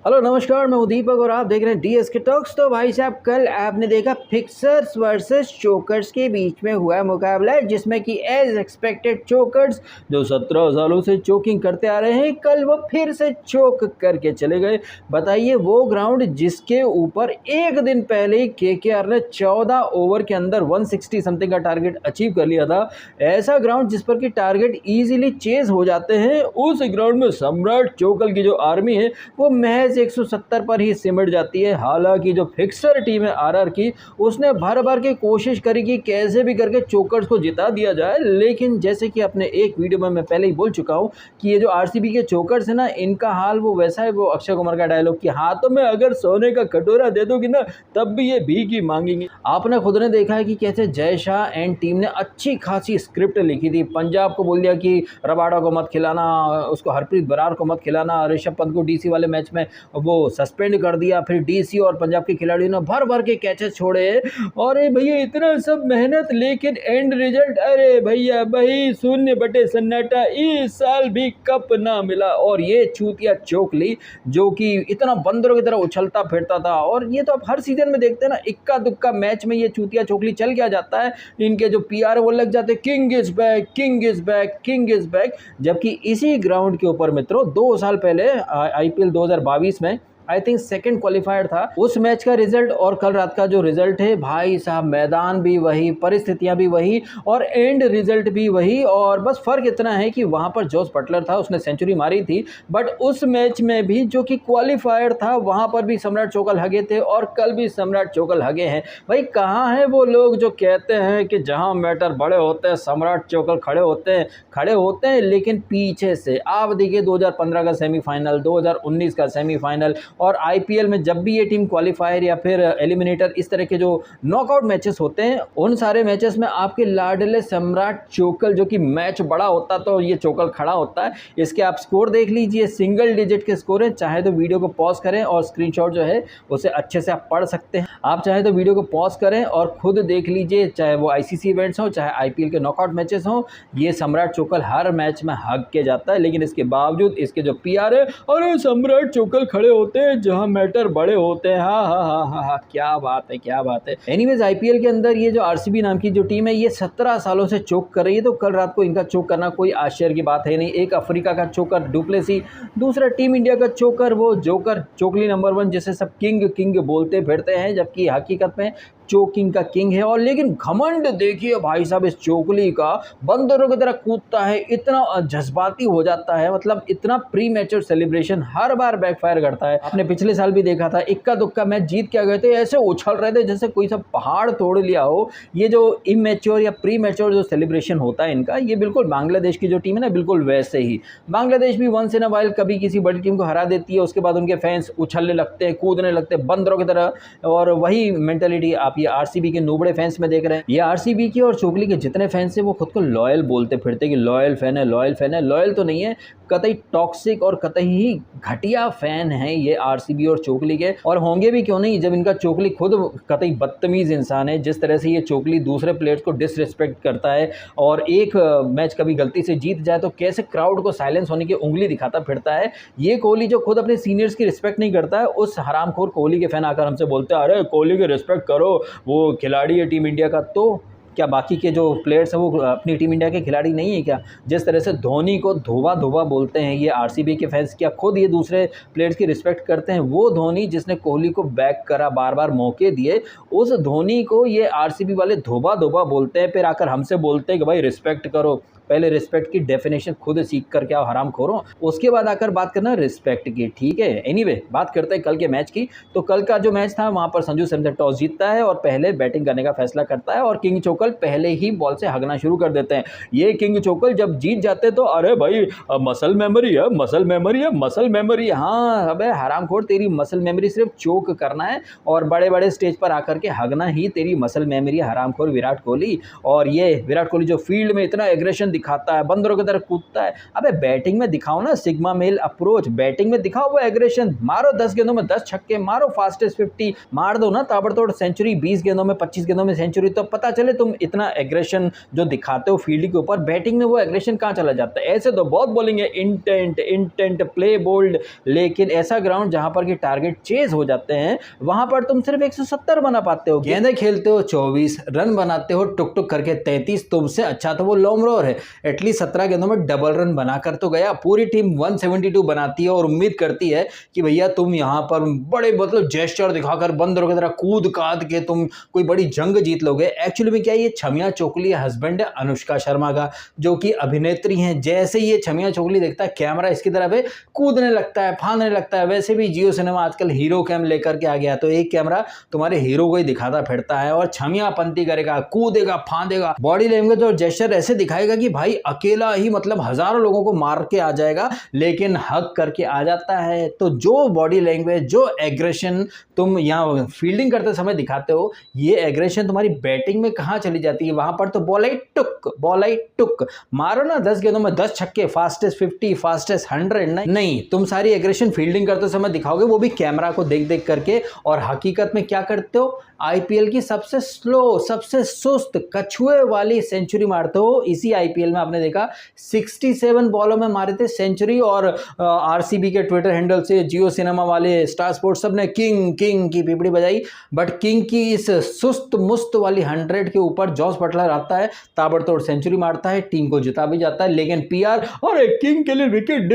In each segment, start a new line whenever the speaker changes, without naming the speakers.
Hello नमस्कार, मैं दीपक और आप देख रहे हैं डीएसके टॉक्स। तो भाई साहब, कल आपने देखा फिक्सर्स वर्सेस चोकर्स के बीच में हुआ मुकाबला, जिसमें कि एज एक्सपेक्टेड चोकर्स जो 17 सालों से चोकिंग करते आ रहे हैं, कल वो फिर से चोक करके चले गए। बताइए, वो ग्राउंड जिसके ऊपर एक दिन पहले ही केकेआर ने 14 ओवर के अंदर 160 समथिंग का टारगेट अचीव कर लिया था, ऐसा ग्राउंड जिस पर कि टारगेट ईजिली चेज हो जाते हैं, उस ग्राउंड में सम्राट चोकल की जो आर्मी है वो महज 170 पर ही सिमट जाती है। हालांकि जो फिक्सर टीम है आरआर की, उसने भर भर के कोशिश करी कि कैसे भी करके चोकर्स को जिता दिया जाए, लेकिन जैसे कि अपने एक वीडियो में मैं पहले ही बोल चुका हूं कि ये जो आरसीबी के चोकर्स है ना, इनका हाल वो वैसा है, वो अक्षय कुमार का डायलॉग कि हाथों में अगर सोने का कटोरा दे दोगी ना, तब भी ये भीख ही मांगेंगे। आपने खुद ने देखा है कि कैसे जय शाह एंड टीम ने अच्छी खासी स्क्रिप्ट लिखी थी। पंजाब को बोल दिया कि रबाडा को मत खिलाना, उसको हरप्रीत बरार को मत खिलाना, ऋषभ पंत को डीसी वाले मैच में वो सस्पेंड कर दिया, फिर डीसी और पंजाब के खिलाड़ियों ने भर भर के कैचेस छोड़े। और भैया इतना सब मेहनत, लेकिन एंड रिजल्ट, अरे भैया भाई 0 सन्नाटा, इस साल भी कप ना मिला। और ये चूतिया चोकली जो कि इतना बंदरों की तरह उछलता फिरता था, और ये तो आप हर सीजन में देखते हैं ना, इक्का दुक्का मैच में ये चूतिया चोकली चल क्या जाता है, इनके जो पीआर वो लग जाते, king is back, king is back, king is back. जबकि इसी ग्राउंड के ऊपर मित्रों 2 साल पहले आईपीएल 2022 में आई थिंक सेकंड क्वालिफायर था, उस मैच का रिजल्ट और कल रात का जो रिजल्ट है, भाई साहब मैदान भी वही, परिस्थितियां भी वही और एंड रिजल्ट भी वही। और बस फर्क इतना है कि वहां पर जोस बटलर था, उसने सेंचुरी मारी थी, बट उस मैच में भी जो कि क्वालिफायर था, वहां पर भी सम्राट चोकल हगे थे और कल भी सम्राट चोकल हगे हैं। भाई कहाँ है वो लोग जो कहते हैं कि जहां मैटर बड़े होते हैं सम्राट चोकल खड़े होते हैं, लेकिन पीछे से। आप देखिए 2015 का सेमीफाइनल, 2019 का सेमीफाइनल, और आईपीएल में जब भी ये टीम क्वालिफायर या फिर एलिमिनेटर, इस तरह के जो नॉकआउट मैचेस होते हैं, उन सारे मैचेस में आपके लाडले सम्राट चोकल, जो कि मैच बड़ा होता तो ये चोकल खड़ा होता है। इसके आप स्कोर देख लीजिए, सिंगल डिजिट के स्कोर हैं। चाहे तो वीडियो को पॉज करें और स्क्रीनशॉट जो है उसे अच्छे से आप पढ़ सकते हैं। आप चाहे तो वीडियो को पॉज करें और खुद देख लीजिए, चाहे वो आईसीसी इवेंट्स हो, चाहे आईपीएल के नॉकआउट मैचेस हो, ये सम्राट चोकल हर मैच में हग के जाता है। लेकिन इसके बावजूद इसके जो पीआर है, और सम्राट चोकल खड़े होते हैं जहां मैटर बड़े होते हैं। हाँ हाँ हाँ हाँ हाँ, क्या बात है, क्या बात है। एनीवेज, आईपीएल के अंदर ये जो आरसीबी नाम की जो टीम है, ये 17 सालों से चोक कर रही है, तो कल रात को इनका चोक करना कोई आश्चर्य की बात है नहीं। एक अफ्रीका का चोकर डुप्लेसी, दूसरा टीम इंडिया का चोकर वो जोकर, चोकली नंबर 1, जिसे सब किंग किंग बोलते फिरते हैं, जबकि हकीकत में चोकिंग का किंग है। और लेकिन घमंड देखिए भाई साहब इस चोकली का, बंदरों की तरह कूदता है, इतना जज्बाती हो जाता है, मतलब इतना प्री मैचर सेलिब्रेशन हर बार बैकफायर करता है। आपने पिछले साल भी देखा था, इक्का दुक्का मैच जीत के आ गए थे, ऐसे उछल रहे थे जैसे कोई सब पहाड़ तोड़ लिया हो। ये जो इमेच्योर या प्री मैच्योर जो सेलिब्रेशन होता है इनका, ये बिल्कुल बांग्लादेश की जो टीम है ना, बिल्कुल वैसे ही। बांग्लादेश भी वंस इन अ वाइल कभी किसी बड़ी टीम को हरा देती है, उसके बाद उनके फैंस उछलने लगते हैं, कूदने लगते हैं बंदरों की तरह। और वही मेंटेलिटी आप ये आरसीबी के नूबड़े फैंस में देख रहे हैं। ये आरसीबी की और चोकली के जितने फैंस हैं, वो खुद को लॉयल बोलते फिरते कि लॉयल फैन है, लॉयल फैन है। लॉयल तो नहीं है, कतई टॉक्सिक और कतई ही घटिया फैन है ये आरसीबी और चोकली के। और होंगे भी क्यों नहीं, जब इनका चोकली खुद कतई बदतमीज इंसान है। जिस तरह से ये चोकली दूसरे प्लेयर्स को डिसरिस्पेक्ट करता है, और एक मैच कभी गलती से जीत जाए तो कैसे क्राउड को साइलेंस होने की उंगली दिखाता फिरता है। ये कोहली जो खुद अपने सीनियर्स की रिस्पेक्ट नहीं करता है, उस हरामखोर कोहली के फैन आकर हमसे बोलते हैं अरे कोहली की रिस्पेक्ट करो, वो खिलाड़ी है टीम इंडिया का। तो क्या बाकी के जो प्लेयर्स हैं वो अपनी टीम इंडिया के खिलाड़ी नहीं है क्या? जिस तरह से धोनी को धोबा धोबा बोलते हैं ये आरसीबी के फैंस, क्या खुद ये दूसरे प्लेयर्स की रिस्पेक्ट करते हैं? वो धोनी जिसने कोहली को बैक करा, बार बार मौके दिए, उस धोनी को ये आरसीबी वाले धोबा धोबा बोलते हैं, फिर आकर हमसे बोलते हैं कि भाई रिस्पेक्ट करो। पहले रिस्पेक्ट की डेफिनेशन खुद सीख कर क्या हराम खोरो, उसके बाद आकर बात करना रिस्पेक्ट की, ठीक है। एनीवे, बात करते हैं कल के मैच की। तो कल का जो मैच था, वहां पर संजू सैमसन टॉस जीतता है और पहले बैटिंग करने का फैसला करता है, और किंग चोकल पहले ही बॉल से हगना शुरू कर देते हैं। ये किंग चोकल जब जीत जाते तो अरे भाई मसल मेमोरी है, मसल मेमोरी है, मसल मेमोरी। हाँ अबे हरामखोर, तेरी मसल मेमोरी सिर्फ चोक करना है और बड़े बड़े स्टेज पर आकर के हगना ही तेरी मसल मेमोरी है, हरामखोर विराट कोहली। और ये विराट कोहली जो फील्ड में इतना एग्रेशन दिखाता है, बंदरों की तरह कूदता है। अबे बैटिंग में दिखाओ ना सिग्मा मेल अप्रोच, बैटिंग में दिखाओ वो एग्रेशन, मारो 10 गेंदों में 10 छक्के, मारो फास्टेस्ट 50, मार दो ना ताबड़तोड़ सेंचुरी, 20 गेंदों में 25 गेंदों में सेंचुरी, तो पता चले तुम इतना एग्रेशन जो दिखाते हो फील्ड के ऊपर, बैटिंग में वो एग्रेशन कहाँ चला जाता है। ऐसे तो बहुत बॉलिंग है, इंटेंट प्ले बोल्ड, लेकिन ऐसा ग्राउंड जहां पर कि टारगेट चेज हो जाते हैं वहां पर तुम सिर्फ 170 बना पाते हो, गेंदें खेलते हो 24, रन बनाते हो टुक टुक करके 33, तुमसे अच्छा तो वो लोमरोर है, एटलीस्ट 17 गेंदों में डबल रन बनाकर तो गया। पूरी टीम 172 बनाती है और उम्मीद करती है कि भैया तुम यहां पर बड़े मतलब जेस्चर दिखाकर बंदरों की तरह कूद काद के तुम कोई बड़ी जंग जीत लोगे। एक्चुअली में क्या ये छमिया चोकली हस्बैंड है अनुष्का शर्मा का, जो कि अभिनेत्री हैं। जैसे ही ये छमिया चोकली देखता है कैमरा इसकी तरफ है, कूदने लगता है, फांदने लगता है। वैसे भी जियो सिनेमा आजकल हीरो कैम लेकर के आ गया, तो एक कैमरा तुम्हारे हीरो को ही दिखाता फिरता है और छमिया पंती करेगा, कूदेगा, फांदेगा, बॉडी लैंग्वेज और जेस्चर ऐसे दिखाएगा कि भाई अकेला ही मतलब हजारों लोगों को मार के आ जाएगा, लेकिन हक करके आ जाता है। तो जो बॉडी लैंग्वेज, जो एग्रेशन तुम यहाँ फील्डिंग करते समय दिखाते हो, ये एग्रेशन तुम्हारी बैटिंग में कहाँ चली जाती है? वहां पर तो बॉल आई टुक, मारो ना 10 गेंदों में 10 छक्के, फास्टेस्ट 50, फास्टेस्ट 100, नहीं, तुम सारी एग्रेशन फील्डिंग करते समय दिखाओगे, वो भी कैमरा को देख देख करके। और हकीकत में क्या करते हो? आईपीएल की सबसे स्लो, सबसे सुस्त कछुए वाली सेंचुरी मारते हो। इसी आईपीएल में आपने देखा 67 बॉलों में मारे थे सेंचुरी, और आरसीबी के ट्विटर हैंडल से जियो सिनेमा वाले, स्टार स्पोर्ट्स सब ने किंग की पीपड़ी बजाई। बट किंग की इस सुस्त मुस्त वाली 100 के ऊपर जॉस बटलर आता है, ताबड़तोड़ सेंचुरी मारता है, टीम को जिता भी जाता है। लेकिन पीआर, अरे किंग के लिए विकेट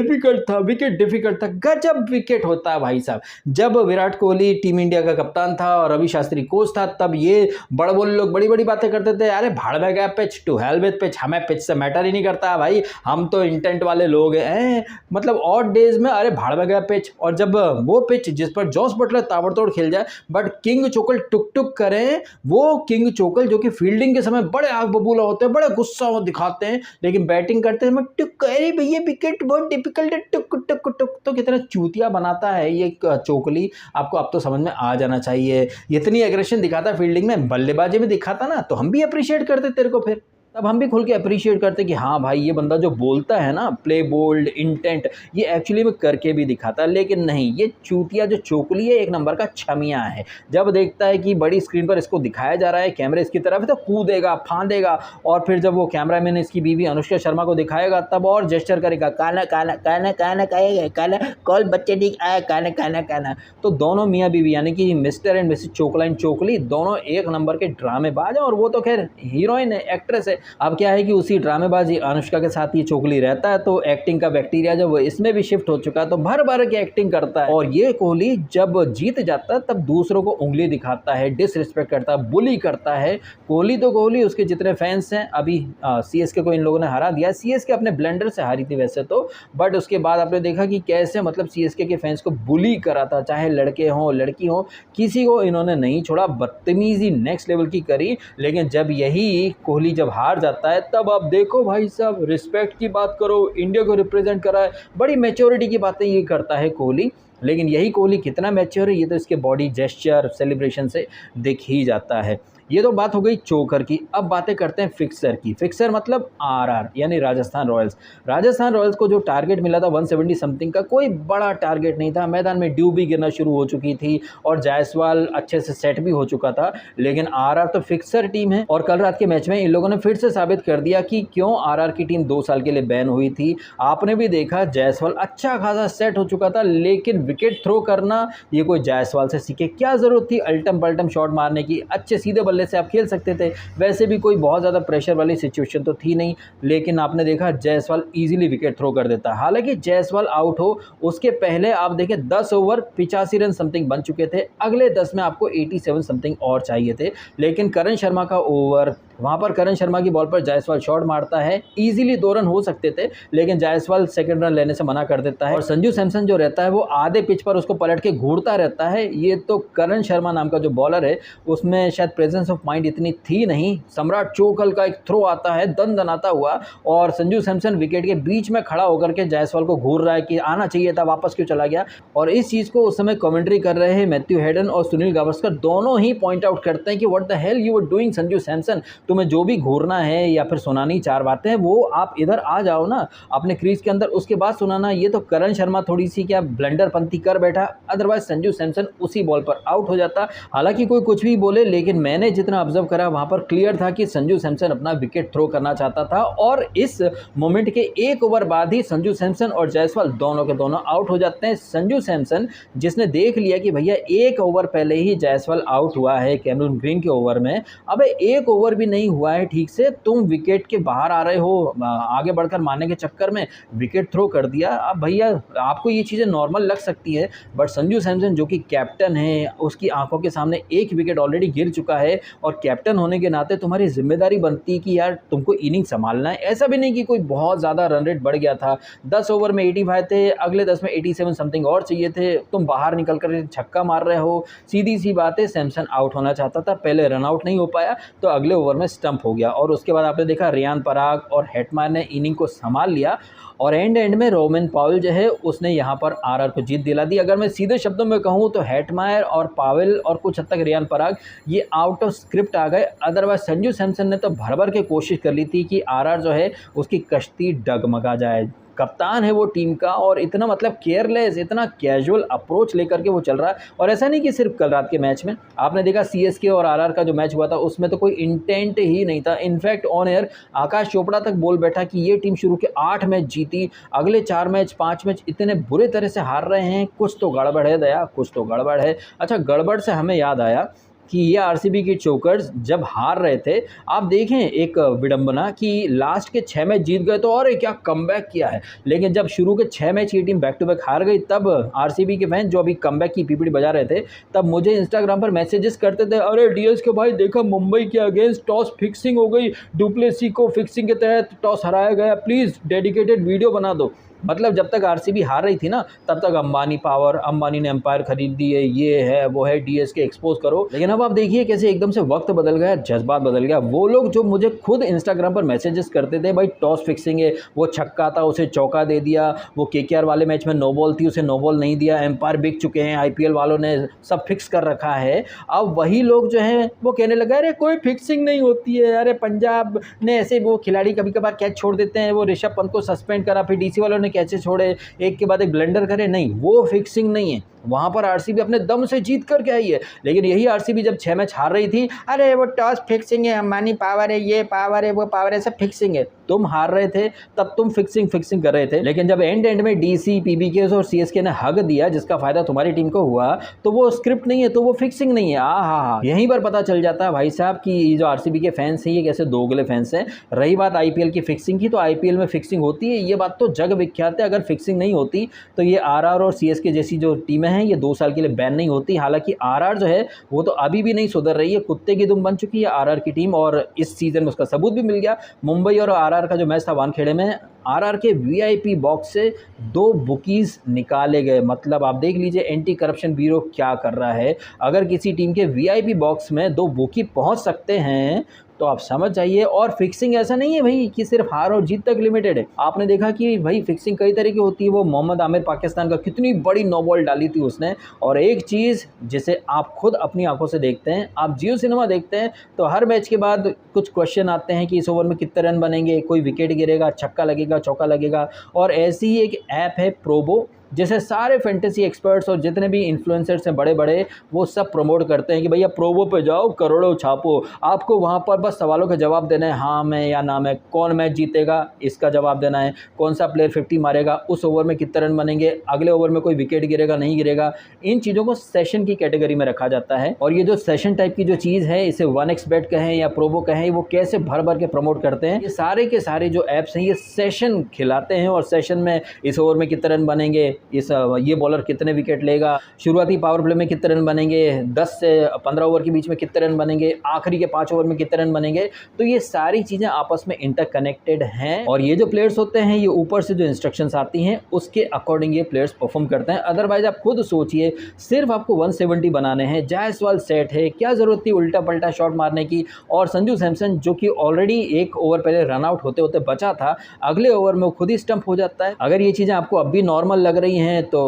डिफिकल्ट था, गजब विकेट होता है भाई साहब। जब विराट कोहली टीम इंडिया का कप्तान था और रवि शास्त्री कोच था, तब ये बड़े लोग बड़ी बड़ी बातें करते थे, अरे भाड़ में गया pitch, to hell with pitch, हमें पिच से मैटर ही नहीं करता भाई, हम तो इंटेंट वाले लोग हैं। मतलब ऑड डेज में अरे भाड़ में गया पिच, और जब वो पिच जिस पर जॉस बटलर ताबड़तोड़ खेल जाए बट किंग चोकल टुक टुक करें, वो किंग चोकल जो कि फील्डिंग के समय बड़े आग बबूला होते हैं, बड़े गुस्सा हो दिखाते हैं, लेकिन बैटिंग करते हैं टुक, अरे भैया विकेट बहुत डिफिकल्ट है, टुक टुक टुक, तो कितना चूतिया बनाता है ये चोकली, आपको अब तो समझ में आ जाना चाहिए। इतनी एग्रेशन दिखाता फील्डिंग में, बल्लेबाजी में दिखाता ना तो हम भी अप्रिशिएट करते तेरे को, फिर तब हम भी खुल के अप्रिशिएट करते कि हाँ भाई ये बंदा जो बोलता है ना प्ले बोल्ड इंटेंट, ये एक्चुअली में करके भी दिखाता है। लेकिन नहीं, ये चूतिया जो चोकली है एक नंबर का छमिया है। जब देखता है कि बड़ी स्क्रीन पर इसको दिखाया जा रहा है, कैमरे इसकी तरफ है, तो कूदेगा, फांदेगा, और फिर जब वो कैमरामैन इसकी बीवी अनुष्का शर्मा को दिखाएगा तब और जेस्चर करेगा, काना काना काना काना कहेगा, काना कॉल बच्चे ठीक आया, काना काना काना। तो दोनों मियाँ बीवी यानी कि mister and Mrs Chokla and Chokli दोनों एक नंबर के ड्रामेबाज हैं, और वो तो खैर हीरोइन है, एक्ट्रेस है। अब क्या है कि उसी ड्रामेबाजी अनुष्का के साथ ये चोकली रहता है, तो एक्टिंग का बैक्टीरिया जब वो इसमें भी शिफ्ट हो चुका है, तो भर भर के एक्टिंग करता है। और ये कोहली जब जीत जाता है तब दूसरों को उंगली दिखाता है, डिसरिस्पेक्ट करता है, बुली करता है। कोहली तो कोहली, उसके जितने फैंस हैं, अभी सीएसके को इन लोगों ने हरा दिया। सीएसके अपने ब्लेंडर से हारी थी वैसे तो, बट उसके बाद आपने देखा कि कैसे मतलब सीएसके के फैंस को बुली करा था, चाहे लड़के हों लड़की हों, किसी को इन्होंने नहीं छोड़ा, बदतमीजी नेक्स्ट लेवल की करी। लेकिन जब यही कोहली जब हार जाता है तब आप देखो भाई साहब, रिस्पेक्ट की बात करो, इंडिया को रिप्रेजेंट करा है, बड़ी मैच्योरिटी की बातें ये करता है कोहली। लेकिन यही कोहली कितना मैच्योर है ये तो इसके बॉडी जेस्चर सेलिब्रेशन से दिख ही जाता है। ये तो बात हो गई चोकर की। अब बातें करते हैं फिक्सर की। फिक्सर मतलब आरआर यानी राजस्थान रॉयल्स। राजस्थान रॉयल्स को जो टारगेट मिला था 170 समथिंग का, कोई बड़ा टारगेट नहीं था। मैदान में ड्यू भी गिरना शुरू हो चुकी थी और जायसवाल अच्छे से सेट भी हो चुका था, लेकिन आरआर तो फिक्सर टीम है। और कल रात के मैच में इन लोगों ने फिर से साबित कर दिया कि क्यों आरआर की टीम 2 साल के लिए बैन हुई थी। आपने भी देखा जायसवाल अच्छा खासा सेट हो चुका था, लेकिन विकेट थ्रो करना ये कोई जायसवाल से सीखे, क्या जरूरत थी अल्टम पल्टम शॉट मारने की। अच्छे सीधे बल्ले से आप खेल सकते थे, वैसे भी कोई बहुत ज़्यादा प्रेशर वाली सिचुएशन तो थी नहीं, लेकिन आपने देखा जायसवाल इजीली विकेट थ्रो कर देता। हालांकि जायसवाल आउट हो उसके पहले आप देखें 10 ओवर 85 रन समथिंग बन चुके थे, अगले 10 में आपको 87 समथिंग और चाहिए थे। लेकिन करण शर्मा का ओवर, वहाँ पर करण शर्मा की बॉल पर जायसवाल शॉट मारता है, इजीली 2 रन हो सकते थे, लेकिन जायसवाल सेकंड रन लेने से मना कर देता है। और संजू सैमसन जो रहता है वो आधे पिच पर उसको पलट के घूरता रहता है। ये तो करण शर्मा नाम का जो बॉलर है उसमें शायद प्रेजेंस ऑफ माइंड इतनी थी नहीं। सम्राट चोकल का एक थ्रो आता है दनाता हुआ, और संजू सैमसन विकेट के बीच में खड़ा होकर के जायसवाल को घूर रहा है कि आना चाहिए था, वापस क्यों चला गया। और इस चीज़ को उस समय कमेंट्री कर रहे हैं मैथ्यू हेडन और सुनील गावस्कर, दोनों ही पॉइंट आउट करते हैं कि what the hell you were doing Sanju Samson, तुम्हें जो भी घूरना है या फिर सुनानी 4 बातें वो आप इधर आ जाओ ना अपने क्रीज के अंदर, उसके बाद सुनाना। ये तो करण शर्मा थोड़ी सी क्या ब्लंडरपंती कर बैठा, अदरवाइज संजू सैमसन उसी बॉल पर आउट हो जाता। हालांकि कोई कुछ भी बोले, लेकिन मैंने जितना ऑब्जर्व करा वहां पर क्लियर था कि संजू सैमसन अपना विकेट थ्रो करना चाहता था, और इस मोमेंट के 1 ओवर बाद ही संजू सैमसन और जायसवाल दोनों के दोनों आउट हो जाते हैं। संजू सैमसन जिसने देख लिया कि भैया 1 ओवर पहले ही जायसवाल आउट हुआ है कैमरून ग्रीन के ओवर में, अबे 1 ओवर भी नहीं हुआ है ठीक से, तुम विकेट के बाहर आ रहे हो, आगे बढ़कर मारने के चक्कर में विकेट थ्रो कर दिया। अब भैया आपको ये चीज़ें नॉर्मल लग सकती है, बट संजू सैमसन जो कि कैप्टन है, उसकी आंखों के सामने 1 विकेट ऑलरेडी गिर चुका है, और कैप्टन होने के नाते तुम्हारी जिम्मेदारी बनती है कि यार तुमको इनिंग संभालना है। ऐसा भी नहीं कि कोई बहुत ज़्यादा रन रेट बढ़ गया था, 10 ओवर में 85 थे, अगले 10 में 87 समथिंग और चाहिए थे, तुम बाहर निकल कर छक्का मार रहे हो। सीधी सी बात है, सैमसन आउट होना चाहता था, पहले रन आउट नहीं हो पाया तो अगले ओवर में स्टंप हो गया, और उसके बाद आपने देखा रियान पराग और हेटमायर ने इनिंग को संभाल लिया, और एंड में रोमन पावेल जो है उसने यहाँ पर आरआर को जीत दिला दी। अगर मैं सीधे शब्दों में कहूँ तो हेटमायर और पावेल और कुछ हद तक रियान पराग ये आउट ऑफ स्क्रिप्ट आ गए, अदरवाइज संजू सैमसन ने तो भर के कोशिश कर ली थी कि आरआर जो है उसकी कश्ती डगमगा जाए। कप्तान है वो टीम का, और इतना मतलब केयरलेस, इतना कैजुअल अप्रोच लेकर के वो चल रहा है। और ऐसा नहीं कि सिर्फ कल रात के मैच में, आपने देखा सीएसके और आरआर का जो मैच हुआ था उसमें तो कोई इंटेंट ही नहीं था। इनफैक्ट ऑन एयर आकाश चोपड़ा तक बोल बैठा कि ये टीम शुरू के 8 मैच जीती, अगले 4 मैच 5 मैच इतने बुरे तरह से हार रहे हैं, कुछ तो गड़बड़ है दया, कुछ तो गड़बड़ है। अच्छा, गड़बड़ से हमें याद आया कि ये आरसीबी के चोकर्स जब हार रहे थे, आप देखें एक विडंबना कि लास्ट के 6 मैच जीत गए तो और क्या कमबैक किया है, लेकिन जब शुरू के 6 मैच ये टीम बैक टू बैक हार गई, तब आरसीबी के फैन जो अभी कमबैक की पीपीटी बजा रहे थे, तब मुझे इंस्टाग्राम पर मैसेजेस करते थे, अरे डीएस के भाई देखा मुंबई के अगेंस्ट टॉस फिक्सिंग हो गई, डुप्लेसी को फिक्सिंग के तहत टॉस हराया गया, प्लीज़ डेडिकेटेड वीडियो बना दो। मतलब जब तक आरसीबी हार रही थी ना, तब तक अंबानी पावर, अंबानी ने एम्पायर खरीद दी है, ये है वो है, डीएस के एक्सपोज करो। लेकिन अब आप देखिए कैसे एकदम से वक्त बदल गया, जज्बात बदल गया। वो लोग जो मुझे खुद इंस्टाग्राम पर मैसेजेस करते थे, भाई टॉस फिक्सिंग है, वो छक्का था उसे चौका दे दिया, वो केकेआर वाले मैच में नो बॉल थी उसे नो बॉल नहीं दिया, एम्पायर बिक चुके हैं, आईपीएल वालों ने सब फिक्स कर रखा है। अब वही लोग जो हैं वो कहने लगा अरे कोई फिक्सिंग नहीं होती है, अरे पंजाब ने ऐसे वो खिलाड़ी कभी कभार कैच छोड़ देते हैं, वो ऋषभ पंत को सस्पेंड करा, फिर डीसी वालों ने कैचे छोड़े, एक के बाद एक ब्लंडर करे, नहीं वो फिक्सिंग नहीं है। वहाँ पर आरसीबी अपने दम से जीत करके आई है। लेकिन यही आरसीबी जब 6 मैच हार रही थी, अरे वो टॉस फिक्सिंग है, अंबानी पावर है, ये पावर है, वो पावर है, सब फिक्सिंग है। तुम हार रहे थे तब तुम फिक्सिंग कर रहे थे, लेकिन जब एंड में डीसी, पीबीके और सीएसके ने हग दिया जिसका फायदा तुम्हारी टीम को हुआ, तो वो स्क्रिप्ट नहीं है, तो वो फिक्सिंग नहीं है। हाँ, यहीं पर पता चल जाता है भाई साहब कि ये जो आरसीबी के फैंस हैं ये कैसे दोगले फैंस हैं। रही बात आईपीएल की फिक्सिंग की, तो आईपीएल में फिक्सिंग होती है, ये बात तो जग विख्यात है। अगर फिक्सिंग नहीं होती तो ये आरआर और सीएसके जैसी जो टीमें हैं ये 2 साल के लिए बैन नहीं होती। हालांकि आरआर जो है वो तो अभी भी नहीं सुधर रही है, कुत्ते की दुम बन चुकी है आरआर की टीम, और इस सीजन में उसका सबूत भी मिल गया। मुंबई और आरआर का जो मैच था वानखेड़े में, आरआर के वीआईपी बॉक्स से 2 बुकीज निकाले गए। मतलब आप देख लीजिए एंटी करप्शन ब्यूरो क्या कर रहा है। अगर किसी टीम के वीआईपी बॉक्स में 2 बुकी पहुंच सकते हैं तो आप समझ जाइए। और फिक्सिंग ऐसा नहीं है भाई कि सिर्फ हार और जीत तक लिमिटेड है। आपने देखा कि भाई फिक्सिंग कई तरह की होती है। वो मोहम्मद आमिर पाकिस्तान का कितनी बड़ी नो बॉल डाली थी उसने। और एक चीज़ जिसे आप खुद अपनी आंखों से देखते हैं, आप जियो सिनेमा देखते हैं, तो हर मैच के बाद कुछ क्वेश्चन आते हैं कि इस ओवर में कितने रन बनेंगे, कोई विकेट गिरेगा, छक्का लगेगा, चौका लगेगा। और ऐसी ही एक ऐप है प्रोबो, जैसे सारे फैंटेसी एक्सपर्ट्स और जितने भी इन्फ्लुएंसर्स हैं बड़े बड़े, वो सब प्रमोट करते हैं कि भैया प्रोबो पे जाओ, करोड़ों छापो। आपको वहाँ पर बस सवालों का जवाब देना है, हाँ में या ना में। कौन मैच जीतेगा इसका जवाब देना है, कौन सा प्लेयर 50 मारेगा, उस ओवर में कितने रन बनेंगे, अगले ओवर में कोई विकेट गिरेगा नहीं गिरेगा। इन चीज़ों को सेशन की कैटेगरी में रखा जाता है। और ये जो सेशन टाइप की जो चीज़ है, इसे 1xBet कहें या प्रोबो कहें, वो कैसे भर भर के प्रमोट करते हैं। ये सारे के सारे जो ऐप्स हैं ये सेशन खिलाते हैं, और सेशन में इस ओवर में कितने रन बनेंगे, ये बॉलर कितने विकेट लेगा, शुरुआती पावर प्ले में कितने रन बनेंगे, 10 से 15 ओवर के बीच में कितने रन बनेंगे, आखिरी के 5 ओवर में कितने रन बनेंगे। तो ये सारी चीज़ें आपस में इंटरकनेक्टेड हैं। और ये जो प्लेयर्स होते हैं, ये ऊपर से जो इंस्ट्रक्शंस आती हैं उसके अकॉर्डिंग ये प्लेयर्स परफॉर्म करते हैं। अदरवाइज आप खुद सोचिए, सिर्फ आपको 170 बनाने हैं, जायसवाल सेट है, क्या ज़रूरत थी उल्टा पल्टा शॉट मारने की। और संजू सैमसन जो कि ऑलरेडी 1 ओवर पहले रन आउट होते होते बचा था, अगले ओवर में वो खुद ही स्टंप हो जाता है। अगर ये चीज़ें आपको अब भी नॉर्मल लग रही हैं तो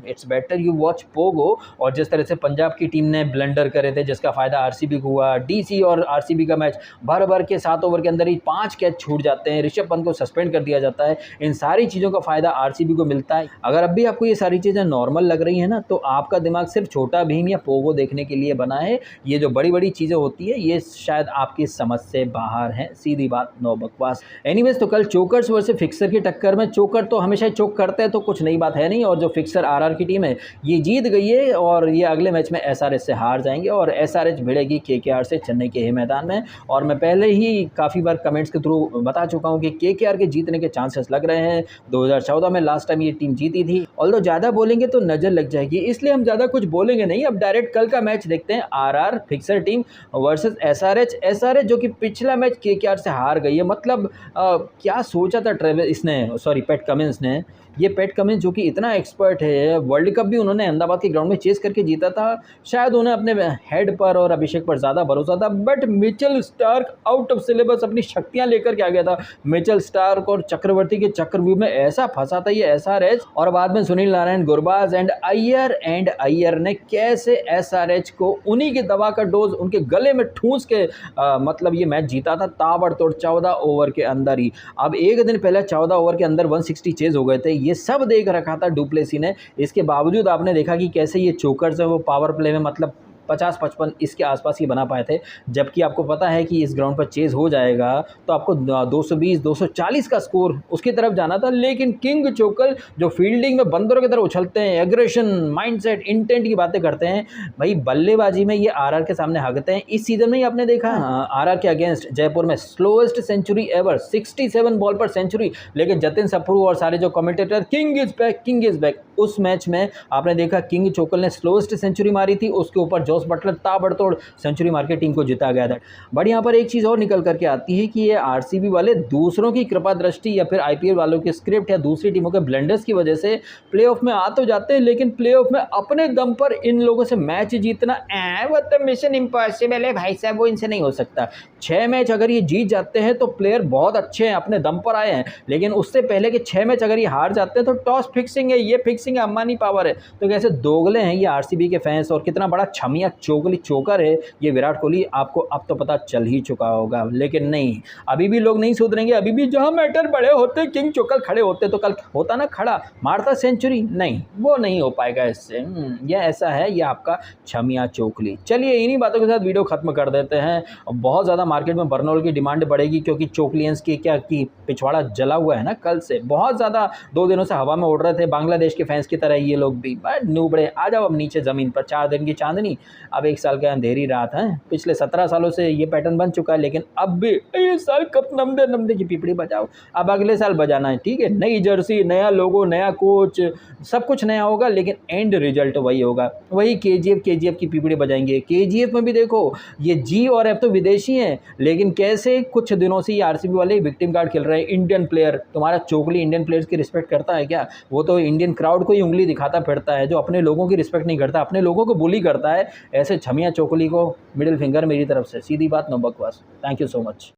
it's better you watch Pogo. और जिस तरह से पंजाब की टीम ने ब्लंडर करे थे जिसका फ़ायदा आरसीबी को हुआ, डीसी और आरसीबी का मैच भर भर के 7 ओवर के अंदर ही 5 कैच छूट जाते हैं, ऋषभ पंत को सस्पेंड कर दिया जाता है, इन सारी चीज़ों का फ़ायदा आरसीबी को मिलता है। अगर अब भी आपको ये सारी चीज़ें नॉर्मल लग रही हैं ना, तो आपका दिमाग सिर्फ छोटा भीम या पोगो देखने के लिए बना है। ये जो बड़ी बड़ी चीज़ें होती है ये शायद आपकी समझ से बाहर हैं, सीधी बात, नो बकवास। एनीवेज, तो कल चोकर्स वर्सेस फिक्सर की टक्कर में चोकर तो हमेशा चोक करते हैं तो कुछ नई बात है नहीं, और जो फिक्सर आरआर की टीम है ये जीत गई है और ये अगले मैच में एसआरएच से हार जाएंगे और एसआरएच भिड़ेगी केकेआर से चेन्नई के ही मैदान में। और मैं पहले ही काफ़ी बार कमेंट्स के थ्रू बता चुका हूँ कि केकेआर के जीतने के चांसेस लग रहे हैं। 2014 में लास्ट टाइम ये टीम जीती थी। ऑल्दो ज़्यादा बोलेंगे तो नज़र लग जाएगी, इसलिए हम ज़्यादा कुछ बोलेंगे नहीं। अब डायरेक्ट कल का मैच देखते हैं, RR fixer team versus SRH जो कि पिछला मैच केकेआर से हार गई है। मतलब क्या सोचा था पैट कमिंस ने। ये पैट कमिंस जो कि इतना एक्सपर्ट है, वर्ल्ड कप भी उन्होंने अहमदाबाद के ग्राउंड में चेस करके जीता था। शायद उन्हें अपने हेड पर और अभिषेक पर ज़्यादा भरोसा था, but Mitchell Starc out of syllabus अपनी शक्तियां लेकर के आ गया था। मिचेल स्टार्क और चक्रवर्ती के चक्रव्यूह में ऐसा फंसा था ये एसआरएच, और बाद में सुनील नारायण, गुरबाज एंड अय्यर ने कैसे एसआरएच को उन्हीं की दवा का डोज उनके गले में ठूंस के मतलब ये मैच जीता था ताबड़तोड़ 14 ओवर के अंदर ही। अब एक दिन पहले 14 ओवर के अंदर 160 चेज हो गए थे, ये सब देख रखा था डुप्लेसी ने। इसके बावजूद आपने देखा कि कैसे ये चोकर्स है वो पावर प्ले में मतलब 50-55 इसके आसपास ही बना पाए थे, जबकि आपको पता है कि इस ग्राउंड पर चेज हो जाएगा तो आपको 220-240 का स्कोर उसकी तरफ जाना था। लेकिन किंग चोकल जो फील्डिंग में बंदरों की तरह उछलते हैं, एग्रेशन, माइंडसेट, इंटेंट की बातें करते हैं, भाई बल्लेबाजी में ये आरआर के सामने हगते हैं। इस सीजन में ही आपने देखा आरआर के अगेंस्ट जयपुर में स्लोएस्ट सेंचुरी एवर, 67 बॉल पर सेंचुरी। लेकिन जतिन सप्रू और सारे जो कमेंटेटर किंग इज बैक, उस मैच में आपने देखा किंग चोकल ने स्लोएस्ट सेंचुरी मारी थी, उसके ऊपर जॉस बटलर ताबड़तोड़ सेंचुरी मार के टीम को जिता गया था। बट यहाँ पर एक चीज़ और निकल करके आती है कि ये आरसीबी वाले दूसरों की कृपा दृष्टि या फिर आईपीएल वालों की स्क्रिप्ट या दूसरी टीमों के ब्लेंडर्स की वजह से प्लेऑफ में आ तो जाते हैं, लेकिन प्लेऑफ में अपने दम पर इन लोगों से मैच जीतना वो तो मिशन इम्पॉसिबल है भाई साहब, वो इनसे नहीं हो सकता। 6 मैच अगर ये जीत जाते हैं तो प्लेयर बहुत अच्छे हैं, अपने दम पर आए हैं, लेकिन उससे पहले के 6 मैच अगर ये हार जाते हैं तो टॉस फिक्सिंग है, ये फिक्सिंग है, अंबानी पावर है। तो कैसे दोगले हैं ये आरसीबी के फैंस, और कितना बड़ा छमिया चोगली चोकर है ये विराट कोहली, आपको अब तो पता चल ही चुका होगा। लेकिन नहीं, अभी भी लोग नहीं सुधरेंगे। अभी भी जहां मैटर बड़े होते किंग चोकल खड़े होते तो कल होता ना खड़ा, मारता सेंचुरी, नहीं वो नहीं हो पाएगा इससे। ये ऐसा है, ये आपका छमिया चोकली। चलिए इन्हीं बातों के साथ वीडियो खत्म कर देते हैं। बहुत ज़्यादा मार्केट में बर्नौल की डिमांड बढ़ेगी क्योंकि चोकलियंस की पिछवाड़ा जला हुआ है ना कल से, बहुत ज़्यादा 2 दिनों से हवा में उड़ रहे थे बांग्लादेश के फैंस की तरह ये लोग भी। बट नूबड़े आ जाओ अब नीचे ज़मीन पर, 4 दिन की चांदनी, अब 1 साल के अंधेरी रात है। पिछले 17 सालों से ये पैटर्न बन चुका है, लेकिन अब भी इस साल कब नमदे की पिपड़ी बजाओ, अब अगले साल बजाना है, ठीक है। नई जर्सी, नया लोगो, नया कोच, सब कुछ नया होगा, लेकिन एंड रिजल्ट वही होगा, वही केजीएफ की पिपड़ी बजाएंगे। केजीएफ में भी देखो ये जी और एफ तो विदेशी हैं, लेकिन कैसे कुछ दिनों से ये आरसीबी वाले विक्टिम कार्ड खेल रहे हैं। इंडियन प्लेयर, तुम्हारा चोकली इंडियन प्लेयर्स की रिस्पेक्ट करता है क्या? वो तो इंडियन क्राउड को ही उंगली दिखाता फिरता है, जो अपने लोगों की रिस्पेक्ट नहीं करता, अपने लोगों को बुली करता है। ऐसे छमिया चोकली को मिडिल फिंगर मेरी तरफ से, सीधी बात, नो बकवास। Thank you so much.